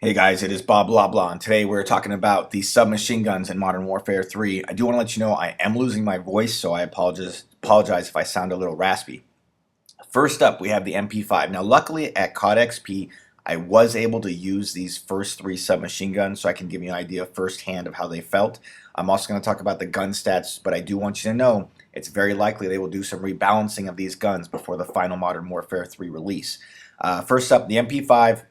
Hey guys, it is Bob Blah Blah, and today we're talking about the submachine guns in Modern Warfare 3. I do want to let you know I am losing my voice, so I apologize if I sound a little raspy. First up, we have the MP5. Now, luckily at COD XP, I was able to use these first three submachine guns, so I can give you an idea firsthand of how they felt. I'm also going to talk about the gun stats, but I do want you to know it's very likely they will do some rebalancing of these guns before the final Modern Warfare 3 release. First up, the MP5.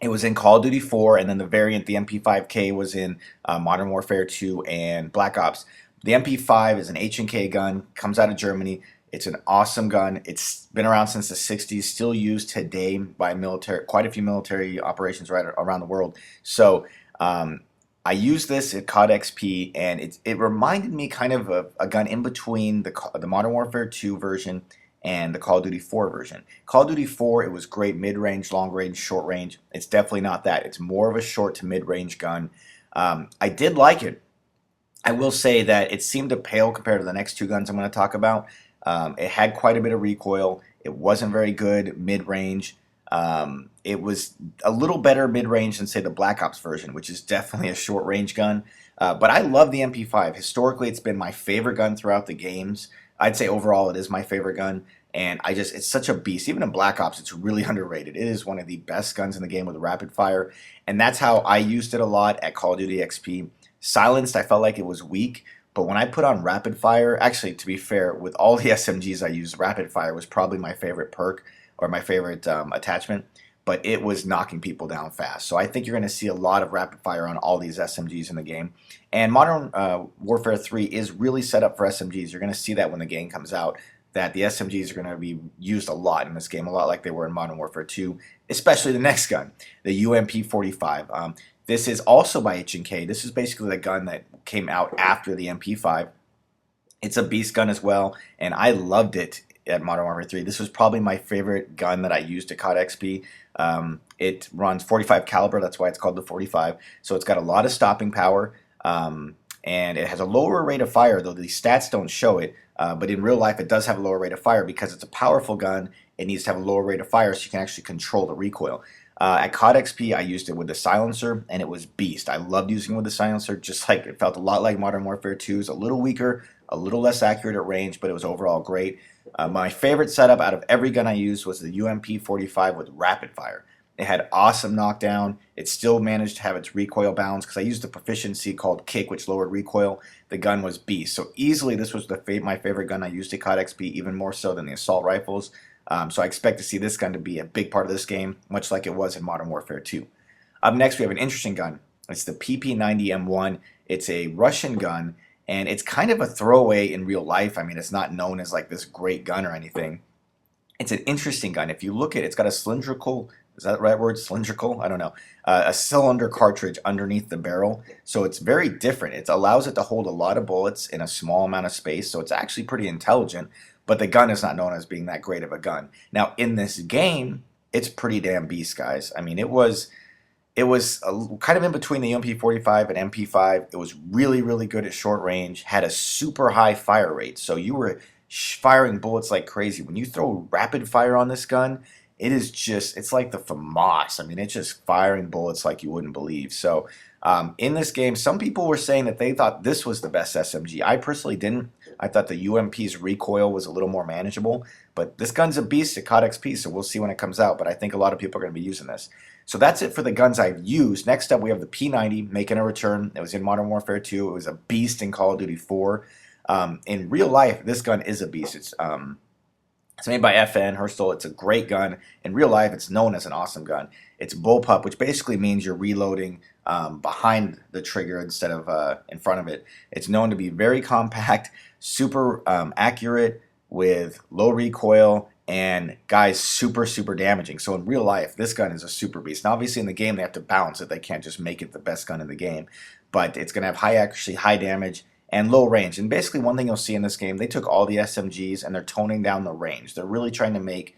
It was in Call of Duty 4, and then the variant, the MP5K, was in Modern Warfare 2 and Black Ops. The MP5 is an H&K gun, comes out of Germany. It's an awesome gun. It's been around since the 60s, still used today by military, quite a few military operations right around the world. So I used this at COD XP, and it reminded me kind of a gun in between the Modern Warfare 2 version and the Call of Duty 4 version. Call of Duty 4, it was great mid-range, long-range, short-range. It's definitely not that. It's more of a short to mid-range gun. I did like it. I will say that it seemed to pale compared to the next two guns I'm going to talk about. It had quite a bit of recoil. It wasn't very good mid-range. It was a little better mid-range than, say, the Black Ops version, which is definitely a short-range gun. But I love the MP5. Historically, it's been my favorite gun throughout the games. I'd say overall it is my favorite gun, and it's such a beast. Even in Black Ops, it's really underrated. It is one of the best guns in the game with rapid fire, and that's how I used it a lot at Call of Duty XP. Silenced, I felt like it was weak, but when I put on rapid fire, actually, to be fair, with all the SMGs I used, rapid fire was probably my favorite perk or my favorite attachment, but it was knocking people down fast. So I think you're going to see a lot of rapid fire on all these SMGs in the game. And Modern Warfare 3 is really set up for SMGs. You're going to see that when the game comes out, that the SMGs are going to be used a lot in this game, a lot like they were in Modern Warfare 2, especially the next gun, the UMP45. This is also by H&K. This is basically the gun that came out after the MP5. It's a beast gun as well, and I loved it at Modern Warfare 3. This was probably my favorite gun that I used at COD XP. It runs 45 caliber, that's why it's called the 45. So it's got a lot of stopping power, and it has a lower rate of fire, though the stats don't show it. But in real life, it does have a lower rate of fire because it's a powerful gun. It needs to have a lower rate of fire so you can actually control the recoil. At COD XP, I used it with the silencer, and it was beast. I loved using it with the silencer, just like it felt a lot like Modern Warfare 2. It's a little weaker, a little less accurate at range, but it was overall great. My favorite setup out of every gun I used was the UMP45 with rapid fire. It had awesome knockdown. It still managed to have its recoil balance because I used a proficiency called Kick, which lowered recoil. The gun was beast. So easily, this was my favorite gun I used at COD XP, even more so than the assault rifles. So I expect to see this gun to be a big part of this game, much like it was in Modern Warfare 2. Up next, we have an interesting gun. It's the PP90M1. It's a Russian gun, and it's kind of a throwaway in real life. I mean, it's not known as like this great gun or anything. It's an interesting gun. If you look at it, it's got a cylindrical, is that the right word? Cylindrical? I don't know. A cylinder cartridge underneath the barrel. So it's very different. It allows it to hold a lot of bullets in a small amount of space. So it's actually pretty intelligent, but the gun is not known as being that great of a gun. Now, in this game, it's pretty damn beast, guys. I mean, it was kind of in between the MP45 and MP5. It was really, really good at short range, had a super high fire rate. So you were firing bullets like crazy. When you throw rapid fire on this gun, it's like the FAMAS. I mean, it's just firing bullets like you wouldn't believe. So in this game, some people were saying that they thought this was the best SMG. I personally didn't. I thought the UMP's recoil was a little more manageable. But this gun's a beast at COD XP, so we'll see when it comes out. But I think a lot of people are going to be using this. So that's it for the guns I've used. Next up, we have the P90 making a return. It was in Modern Warfare 2. It was a beast in Call of Duty 4. In real life, this gun is a beast. It's made by FN, Herstal. It's a great gun. In real life, it's known as an awesome gun. It's bullpup, which basically means you're reloading behind the trigger instead of in front of it. It's known to be very compact, super accurate with low recoil, and guys, super, super damaging. So in real life, this gun is a super beast. Now, obviously, in the game, they have to balance it. They can't just make it the best gun in the game. But it's going to have high accuracy, high damage, and low range. And basically, one thing you'll see in this game, they took all the SMGs and they're toning down the range. They're really trying to make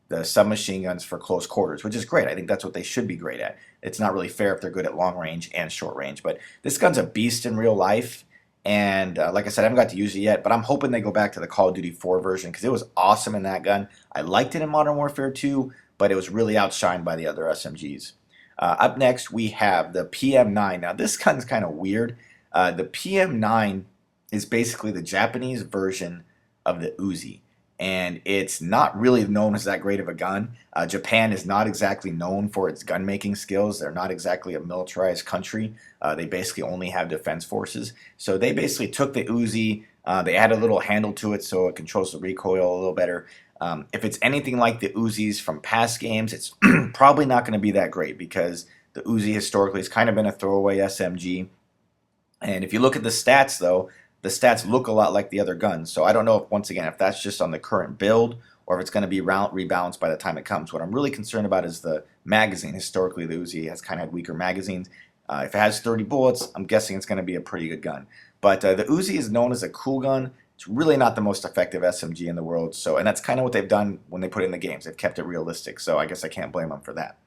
the submachine guns for close quarters, which is great. I think that's what they should be great at. It's not really fair if they're good at long range and short range. But this gun's a beast in real life. And like I said, I haven't got to use it yet, but I'm hoping they go back to the Call of Duty 4 version because it was awesome in that gun. I liked it in Modern Warfare 2, but it was really outshined by the other SMGs. Up next, we have the PM9. Now, this gun's kind of weird. The PM9 is basically the Japanese version of the Uzi, and it's not really known as that great of a gun. Japan is not exactly known for its gun making skills. They're not exactly a militarized country. They basically only have defense forces. So they basically took the Uzi, they added a little handle to it so it controls the recoil a little better. If it's anything like the Uzis from past games, it's probably not going to be that great because the Uzi historically has kind of been a throwaway SMG. And if you look at the stats, though, the stats look a lot like the other guns. So I don't know if, once again, if that's just on the current build or if it's going to be rebalanced by the time it comes. What I'm really concerned about is the magazine. Historically, the Uzi has kind of had weaker magazines. If it has 30 bullets, I'm guessing it's going to be a pretty good gun. But the Uzi is known as a cool gun. It's really not the most effective SMG in the world. So, and that's kind of what they've done when they put it in the games. They've kept it realistic. So I guess I can't blame them for that.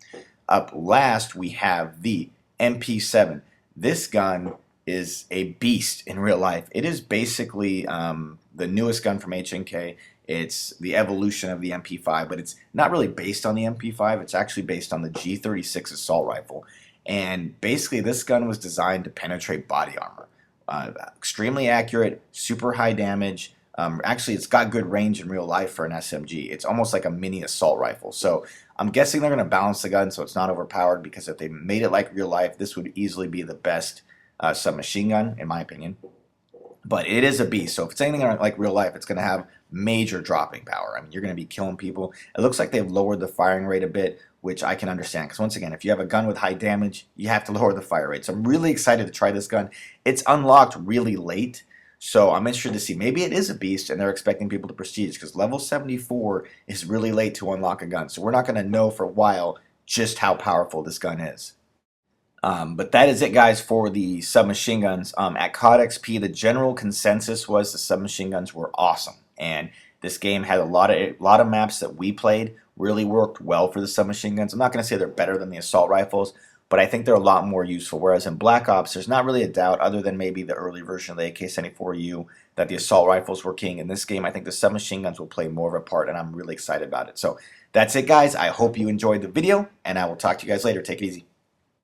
Up last, we have the MP7. This gun is a beast in real life. It is basically the newest gun from HNK. It's the evolution of the MP5, but it's not really based on the MP5. It's actually based on the G36 assault rifle. And basically, this gun was designed to penetrate body armor. Extremely accurate, super high damage. Actually, it's got good range in real life for an SMG. It's almost like a mini assault rifle. So I'm guessing they're going to balance the gun so it's not overpowered, because if they made it like real life, this would easily be the best submachine gun, in my opinion. But it is a beast. So if it's anything like real life, it's going to have major dropping power. I mean, you're going to be killing people. It looks like they've lowered the firing rate a bit, which I can understand. Because once again, if you have a gun with high damage, you have to lower the fire rate. So I'm really excited to try this gun. It's unlocked really late. So I'm interested to see. Maybe it is a beast and they're expecting people to prestige, because level 74 is really late to unlock a gun. So we're not going to know for a while just how powerful this gun is. But that is it, guys, for the submachine guns. At COD XP, the general consensus was the submachine guns were awesome, and this game had a lot of maps that we played really worked well for the submachine guns. I'm not going to say they're better than the assault rifles, but I think they're a lot more useful. Whereas in Black Ops, there's not really a doubt, other than maybe the early version of the AK-74U, that the assault rifles were king. In this game, I think the submachine guns will play more of a part, and I'm really excited about it. So that's it, guys. I hope you enjoyed the video, and I will talk to you guys later. Take it easy.